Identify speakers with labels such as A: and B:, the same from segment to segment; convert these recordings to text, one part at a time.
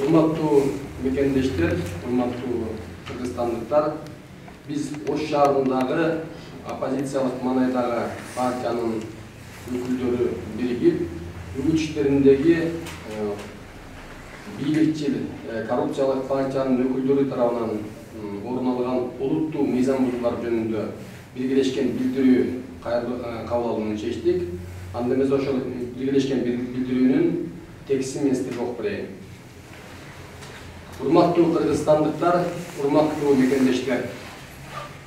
A: Урматтуу мекендештер, урматтуу кыргызстандыктар, биз Ош шаарындагы оппозициялык манайдагы партиянын өкүлдөрү биригип, үгүт иштериндеги бийликчил коррупциялык партиянын өкүлдөрү тарабынан орун алган олуттуу мыйзам бузуулар жөнүндө биргелешкен билдирүү кабыл алууну чечтик. Анда эмес ошол биргелешкен билдирүүнүн текстин мен сиздерге окуп берейин. Урматтуу кыргызстандыктар, урматтуу мекендештер,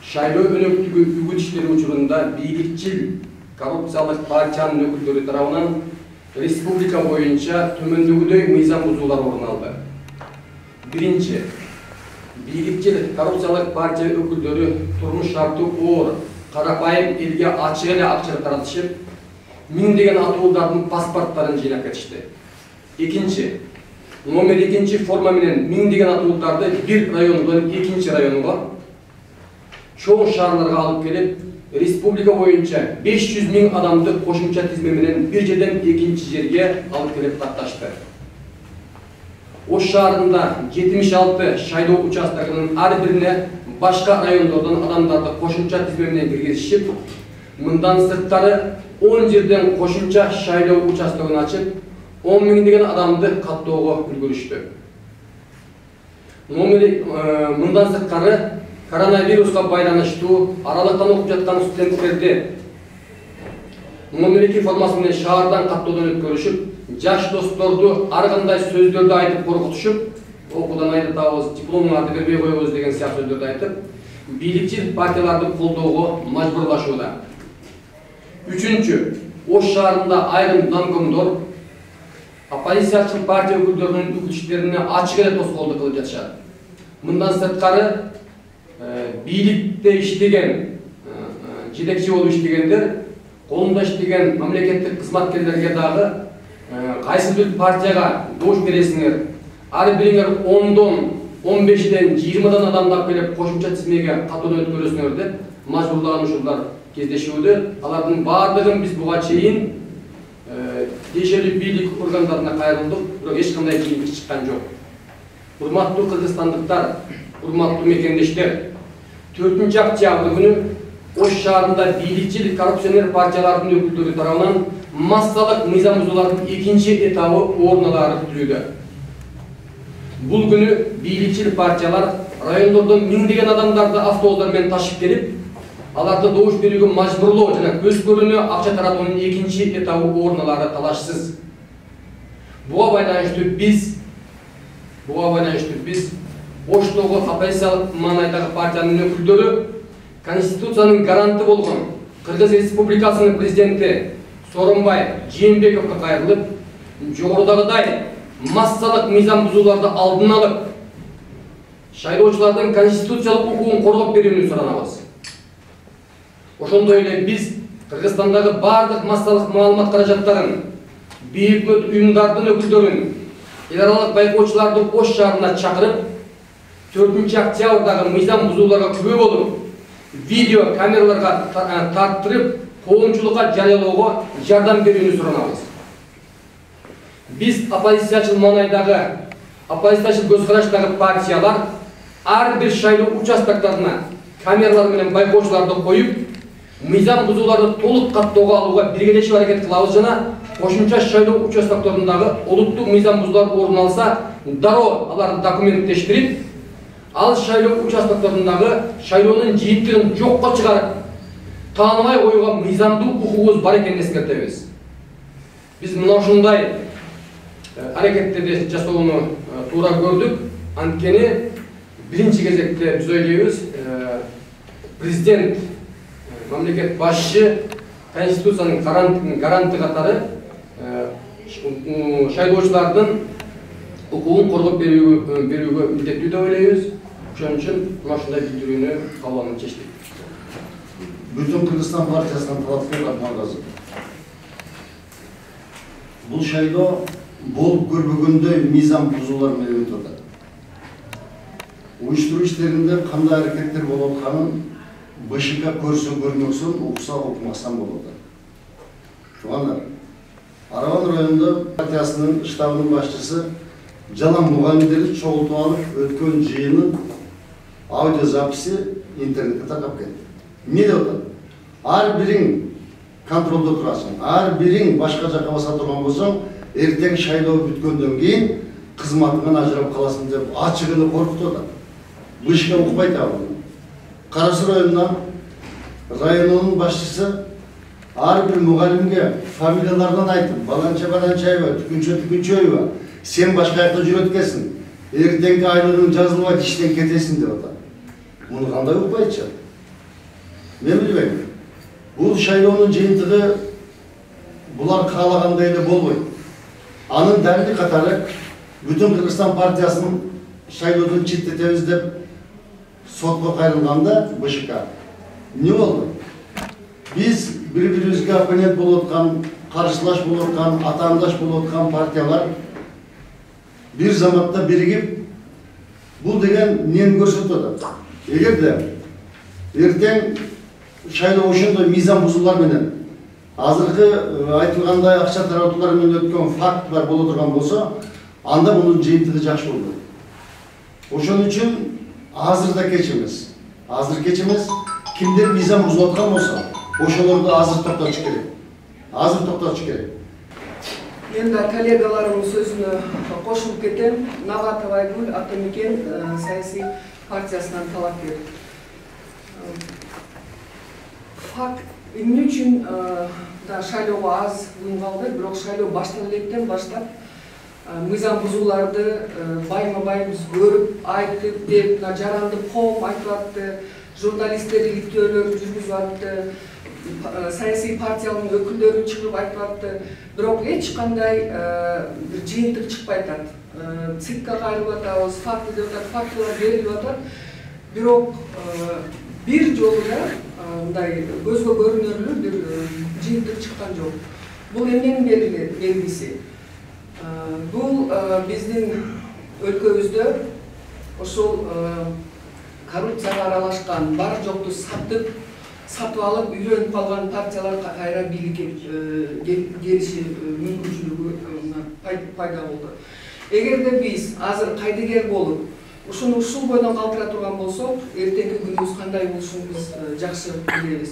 A: шайлоо өнөктүгү үгүт иштери учурунда бийликчил коррупциялык партиянын өкүлдөрү тарабынан республика боюнча төмөндөгүдөй мыйзам бузуулар орун алды. Биринчи, бийликчил коррупциялык партия өкүлдөрү турмуш шарты оор, карапайым элге ачык эле акча таратышып, миңдеген атуулдардын паспорттарын жыйнап кетишти. Экинчи, номер 2 форма менен миңдеген атуулдарды бир райондон экинчи районго, чоң шаарларга алып келип, республика боюнча 500 000 адамды кошумча тизме менен бир жерден экинчи жерге алып келип катташты. Ош шаарында 76 шайлоо участогунун ар бирине башка райондордон адамдарды кошумча тизме менен киргизишип, мындан сырттары 10 жерден кошумча шайлоо участогун ачып, 10 миңдеген адамды каттоого үлгүрүштү. Мындан сырткары коронавируска байланыштуу аралыктан окуп жаткан студенттерди номер 2 формасы менен шаардан каттоодон өткөрүшүп, жаш досторду ар кандай сөздөрдү айтып коркутушуп, окуудан айнытабыз, дипломуңарды бербей коебуз деген сыяктуу сөздөрдү айтып, бийликчил партияларды колдоого мажбурлашууда. Үчүнчү, Ош шаарында айрым данкомдор оппозициячыл партия өкүлдөрүнүн үгүт иштерине ачык эле тоскоолдук кылып жатышат. Мындан сырткары бийликте иштеген, жетекчи болуп иштегендер, колунда иштеген мамлекеттик кызматкерлерге дагы кайсы бир партияга добуш бересиңер, ар бириңер 10дон 15ден 20дан адамдап келип кошумча тизмеге каттоодон өткөрөсүңөр деп мажбурлаган ушулар кездешүүдө. Алардын баардыгын биз буга чейин тиешелүү бийлик органдарына кайрылдык, бирок эч кандай жыйынтык чыккан жок. Урматтуу кыргызстандыктар, урматтуу мекендештер, 4 октябрь күнү Ош шаарында бийликчил коррупционер партиялардын өкүлдөрү тарабынан массалык мыйзам бузуулардын экинчи этабы орун алары күтүлүүдө. Бул күнү бийликчил партиялар райондордон миңдеген адамдарды автобустар менен ташып келип, аларды добуш берүүгө мажбурлоо жана көз көрүүнү акча таратуунун экинчи этабы орун алары талашсыз. Буга байланыштуу биз Оштогу оппозициялык маанайдагы партиянын өкүлдөрү Конституциянын гаранты болгон Кыргыз Республикасынын президенти Сооронбай Жээнбековго кайрылып, жогорудагыдай массалык мыйзам бузууларды алдын алып, шайлоочулардын конституциялык укугун коргоп берүүнү суранабыз. Ошондой эле биз Кыргызстандагы бардык массалык маалымат каражаттарын, бейөкмөт уюмдардын өкүлдөрүн, эл аралык байкоочуларды Ош шаарына чакырып, 4 октябрдагы мыйзам бузууларга күбө болуп, видео камераларга тарттырып, коомчулукка жарыялоого жардам берүүнү суранабыз. Биз оппозициячыл маанайдагы, оппозициячыл көз караштагы партиялар ар бир шайлоо участоктарына камералар менен байкоочуларды коюп, мыйзам бузууларды толук каттоого алууга биргелешип аракет кылабыз жана кошумча шайлоо участокторундагы олуттуу мыйзам бузуулар орун алса, дароо аларды документтештирип, ал шайлоо участокторундагы шайлоонун жыйынтыгын жокко чыгарып, тааныбай коюуга мыйзамдуу укугубуз бар экенин эскертебиз. Биз мына ушундай аракеттерди жасоону туура көрдүк. Анткени биринчи кезекте биз ойлойбуз, президент, мамлекет башчы Конституциянын гаранты катары шайлоочулардын укугун коргоп берүүгө милдеттүү деп ойлойбуз. Ошон үчүн мына ушундай билдирүүнү кабыл алууну чечтик.
B: Бүтүн Кыргызстан партиясынан талапкер Атманказы. Бул шайлоо болуп көрбөгөндөй мыйзам бузуулар менен өтүп атат. Уюштуруу иштеринде кандай аракеттер болуп атканын БШК көрсө көрмөксөн, укса окумаксан болот. Туугандар, Араван районунда партиясынын штабынын башчысы жана мугалимдерди чогултуп алып өткөн жыйынын аудио записи интернетке таркап кетти. Эмне деп атат? Ар бириң контролдо турасың, ар бириң башка жакка баса турган болсоң, эртең шайлоо бүткөндөн кийин кызматыңан ажырап каласың деп ачык эле коркутуп атат. Бышка укпайт абы. Кара-Суу районунан районунун башчысы ар бир мугалимге фамилияларынан айтып, Баланча-Баланчаева, Түкүнчө-Түкүнчөева, сен башка жакта жүрөт экенсиң, эртеңки айлыгың жазылбайт, иштен кетесиң деп атат. Муну кандай укпайт? Мен билбейм. Бул шайлоонун жыйынтыгы булар каалагандай эле болбойт. Анын далили катары бүтүн Кыргызстан партиясынын шайлоодон четтетебиз деп сотко кайрылганда БШК эмне болду? Биз бири-бирибизге оппонент болуп аткан, каршылаш болуп аткан, атаандаш болуп аткан партиялар бир заматта биригип бул деген эмнени көрсөтүп атат? Эгерде эртең шайлоо ошондой мыйзам бузуулар менен азыркы айтылгандай акча таратуулар менен өткөн фактылар боло турган болсо, анда мунун жыйынтыгы жакшы болду. Ошон үчүн азыр да кеч эмес. Азыр кеч эмес. Кимдер мыйзам бузуп аткан болсо, ошолорду азыр токтотуш керек. Азыр токтотуш керек.
C: Мен да коллегаларымдын сөзүнө кошулуп кетем. Нагатов Айгүл, Атамекен саясий партиясынан талапкер. Факт эмне үчүн да шайлоого аз күн калды, бирок шайлоо башталып электен баштап мыйзам бузууларды байма-бай биз көрүп, айтып, деп, жаранды коом айтып атты, журналисттер иликтөөлөр жүргүзүп атты, саясий партиянын өкүлдөрү чыгып айтып атты, бирок эч кандай бир жыйынтык чыкпай атат. ЦИКка кайрылып атабыз, факты деп атат, фактылар берилип атат, бирок бир жолу да мындай көзгө көрүнөрлүү бир жыйынтык чыккан жок. Бул эмненин белгиси? Бул биздин өлкөбүздө ошол коррупцияга аралашкан, бар жокту сатып алып, үйлөнүп калган партиялар кайра бийликке келиши мүмкүнчүлүгү пайда болду. Эгерде биз азыр кайдыгер болуп, ушуну ушул бойдон калтыра турган болсок, эртеңки күнүбүз кандай болушун биз жакшы билебиз.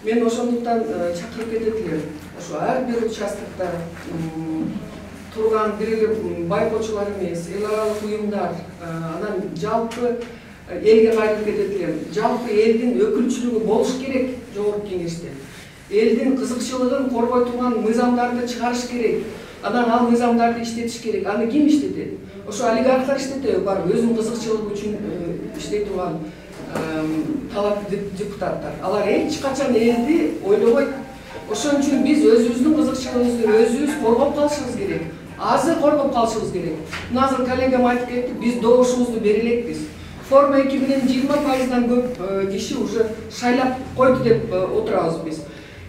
C: Мен ошондуктан чакырып кетет элем. Ошо ар бир участоктор турган бир эле байкоочулар эмес, эл аралык уюмдар, анан жалпы элге кайрылып кетет элем. Жалпы элдин өкүлчүлүгү болуш керек жогорку кеңеште. Элдин кызыкчылыгын коргой турган мыйзамдарды чыгарыш керек. Анан ал мыйзамдарды иштетиш керек. Аны ким иштетет? Ошо олигархтар иштетеби? Бар, өзүнүн кызыкчылыгы үчүн иштей турган депутаттар. Алар эч качан элди ойлобойт. Ошон үчүн биз өзүбүздүн кызыкчылыгыбызды өзүбүз коргоп калышыбыз керек. Азыр коргоп калышыбыз керек. Мына азыр коллегам айтып кетти, биз добушубузду бере элекпиз. Форма 2020%-дан көп киши уже шайлап койду деп отурабыз биз.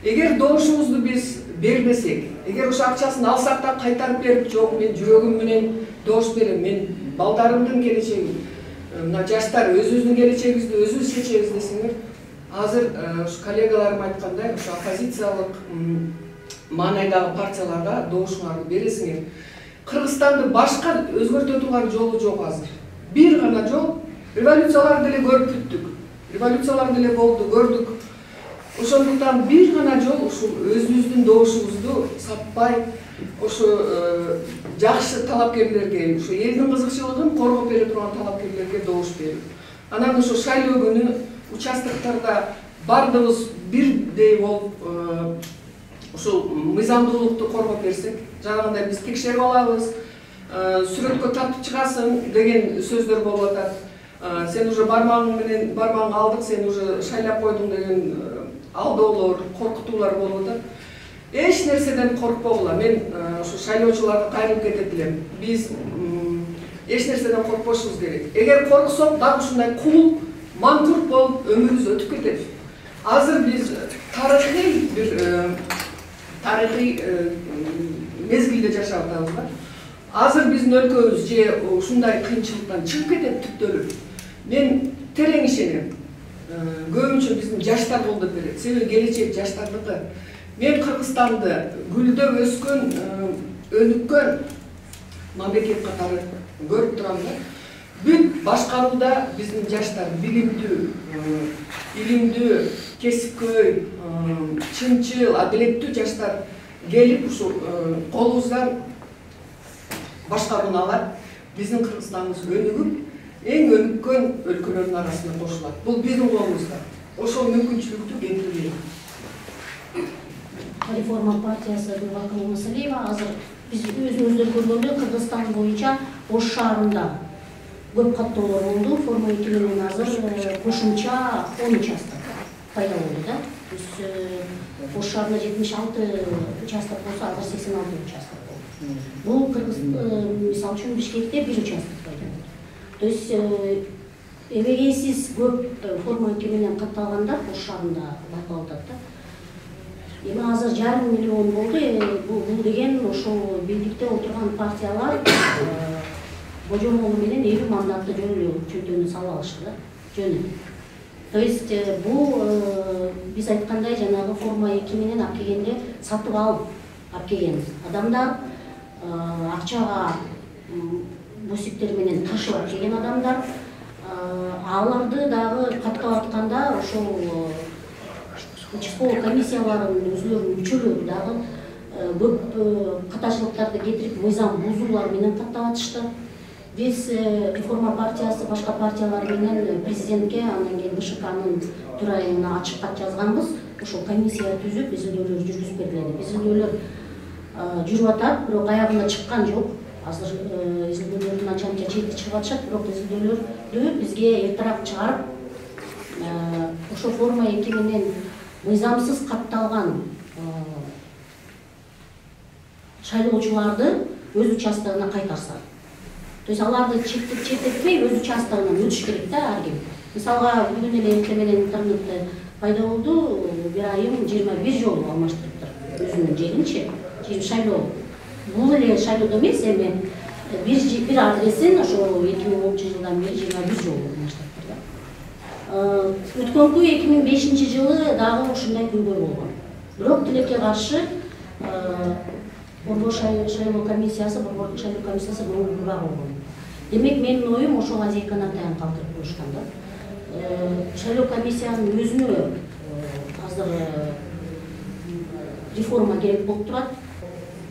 C: Эгер добушубузду биз бербесек, эгер ошо акчасын алсак да кайтарып берип, жок, мен жүрөгүм менен добуш берем, мен балдарымдын келечеги, мына жаштар өзүбүздүн келечегибизди өзүбүз чечебиз десеңер, азыр ушу коллегаларым айткандай, ушу оппозициялык маанайдагы партияларга добушуңарды бересиңер. Кыргызстанды башка өзгөртө турган жолу жок азыр. Бир гана жол, революцияларды деле көрүп бүттүк. Революциялар деле болду, көрдүк. Ошондуктан бир гана жол ушул өзүбүздүн добушубузду сатпай, ошо жакшы талапкерлерге, ушу элдин кызыкчылыгын коргоп бере турган талапкерлерге добуш берип. Анан ошо шайлоо күнү участоктарда бардыгыбыз бирдей болуп, ушул мыйзамдуулукту коргоп берсек, жанагындай биз текшерип алабыз, сүрөткө тартып чыгасың деген сөздөр болуп атат. Сен уже бармагың менен бармагыңды алдык, сен уже шайлап койдуң деген алдоолор, коркутуулар болуп атат. Эч нерседен коркпогула. Мен ушу шайлоочуларга кайрылып кетет элем. Биз эч нерседен коркпошубуз керек. Эгер корксок, дагы ушундай кул, маңкурт болуп өмүрүбүз өтүп кетет. Азыр биз тарыхый мезгилде жашап атабыз да. Азыр биздин өлкөбүз же ушундай кыйынчылыктан чыгып кетет түптөлүп. Мен терең ишенем. Көбүнчө биздин жаштар колдоп берет. Себеби келечек жаштардыкы. Мен Кыргызстанды гүлдөп өскөн, өнүккөн мамлекет катары көрүп турам да. Бүт башкарууда биздин жаштар илимдүү, кесипкөй, чынчыл, адилеттүү жаштар келип ушу колубуздан башкарууну алат. Биздин Кыргызстаныбыз өнүгүп, эң өнүккөн өлкөлөрдүн арасына кошулат. Бул биздин колубузда. Ошол мүмкүнчүлүктү кетирүү керек.
D: Реформа партиясы Гүлбакыр Мысалиева азыр биз өзүңүздөр көргөндөй Кыргызстан боюнча Ош шаарында көп каттоолор болду. Форма 2 менен азыр кошумча 10 участок пайда болду да. Ош шаарында 76 участок болсо, азыр 86 участок болду. Бул Кыргыз мисалы үчүн Бишкекте 1 участок пайда болду. То есть эбегейсиз көп форма 2 менен катталгандар Ош шаарында байкалып атат да. Эми азыр 1,5 миллион болду. Бул деген ошол бийликте отурган партиялар божомолу менен 50 мандатты чөнтөнү салып алышты да. Жөнү. То есть бул биз айткандай жанагы форма 2 менен алып келгенде сатып алып келген адамдар, акчага бусиктер менен ташып алып келген адамдар, аларды дагы каттап атканда ошол участковый комиссиялардын өзүлөрүнүн мүчөлөрү дагы көп катачылыктарды кетирип, мыйзам бузуулар менен каттап атышты. Биз реформа партиясы башка партиялар менен президентке, андан кийин БШКнын төрайымына ачык кат жазганбыз. Ошол комиссия түзүп, изилдөөлөр жүргүзүп берилет. Изилдөөлөр жүрүп атат, бирок аягына чыккан жок. Азыр изилдөөлөрдүн анча чети чыгып атышат, бирок изилдөөлөрдү бизге эртерээк чыгарып, ошол форма 2 менен мыйзамсыз катталган шайлоочуларды өз участогуна кайтарса. То есть аларды четтетпей өз участогунан өтүш керек да ар ким. Мисалга бүгүн эле эртең менен интернетте пайда болду, бир айым 21 жолу алмаштырыптыр өзүнүн жеринчи. Шайлоо. Бул эле шайлоодо эмес, эми бир адресин ошо 2010 жылдан бери 21 жолу алмаштырыптыр да. Өткөнкү 2005 жылы дагы ушундай күнгөй болгон. Бирок тилекке каршы Борбор шайлоо комиссиясы мурункураак болгон. Демек менин оюм ошол лазейканы таян калтырып коюшкан да. Шайлоо комиссиянын өзүнө азыр реформа керек болуп турат.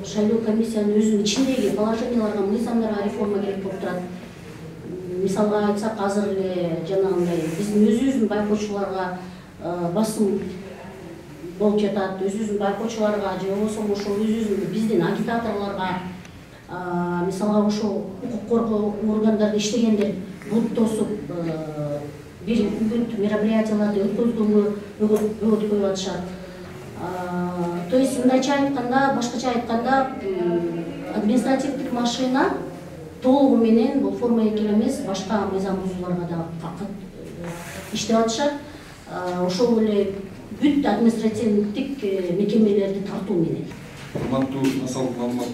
D: Шайлоо комиссиянын өзүнүн ичиндеги положенияларга, мыйзамдарга реформа керек болуп турат. Мисалга айтсак, азыр эле жанагындай биздин өзүбүздүн байкоочуларга басым болуп жатат, өзүбүздүн байкоочуларга же болбосо ошол өзүбүздүн биздин агитаторлорго, мисалга ошол укук коргоо органдарында иштегендер бут тосуп бир үгүт мероприятияларды өткөргөнгө бөгөт коюп атышат. То есть мындайча айтканда, башкача айтканда, административдик машина толугу менен бул форма 2 эмес, башка мыйзам бузууларга да иштеп атышат. Ошол эле бүт административдик мекемелерди тартуу менен.
E: Урматтуу Насалов Маалымат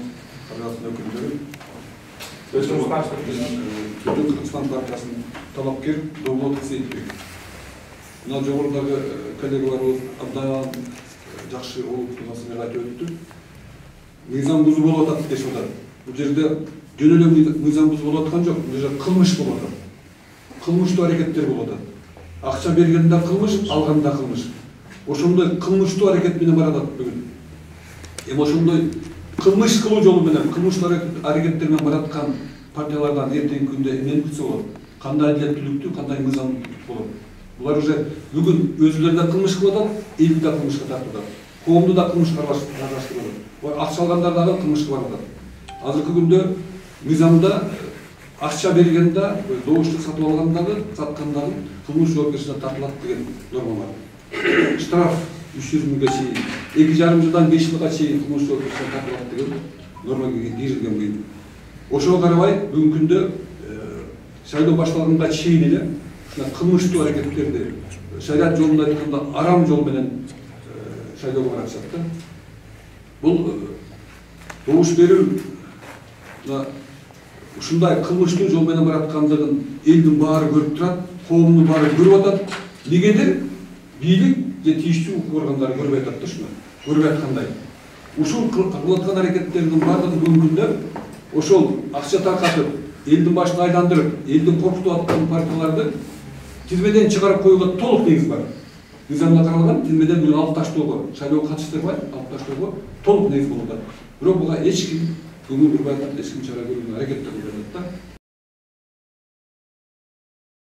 E: Каргасынын өкүлдөрү, Кыргызстан партиясынын талапкер Довлот Сейитбек. Мына жогорудагы коллегаларыбыз абдан жакшы олуттугасына айтып өттү. Мыйзам бузуу болуп атат дешип атат. Бул жерде жөн эле мыйзам бузуу болуп аткан жок, бул жерде кылмыш болуп атат. Кылмыштуу аракеттер болуп атат. Акча бергенде кылмыш, алганда кылмыш. Ошондой кылмыштуу аракет менен баратат бүгүн. Эми ошондой кылмыш кылуу жолу менен, кылмыштуу аракеттер менен бараткан партиялардан эртеңки күндө эмне күтсө болот? Кандай адилеттүүлүктүү, кандай мыйзам болот? Булар уже бүгүн өзүлөрү да кылмыш кылып атат, элди да кылмышка тартып атат. Коомду да кылмышка аралаштырып атат. Акча алгандар дагы кылмышка барып атат. Азыркы күндө мыйзамда акча бергенде, добуштук сатып алгандагы, саткандагы кылмыш жоопкерчиликке тартылат деген норма бар. Штраф 300 миңге чейин, 2,5 жылдан 5 жылга чейин кылмыш жоопкерчиликке тартылат деген норма киргизилген бuydu. Ошого карабай бүгүнкү күндө шайлоо башталганга чейин эле ушундай кылмыштуу аракеттерди шарият жолунда айтканда арам жол менен шайлоого баратышат да. Бул добуш берүү ушундай кылмыштуу жол менен бараткандыгын элдин баары көрүп турат, коомдун баары көрүп атат. Негедир бийлик же тийиштүү органдар көрбөй атат да ушуну. Көрбөй аткандай. Ушул кылып аткан аракеттердин баардыгы бүгүнкү күндө ошол акча таркатып, элдин башын айландырып, элдин коркутуп аткан партияларды тизмеден чыгарып коюуга толук негиз бар. Низамда каралган тизмеден буну алып таштоого, шайлоого катыштырбай алып таштоого толук негиз болуп атат. Бирок буга эч ким көңүл бурбай атат, эч ким чара көрүүгө аракет кылбай атат да.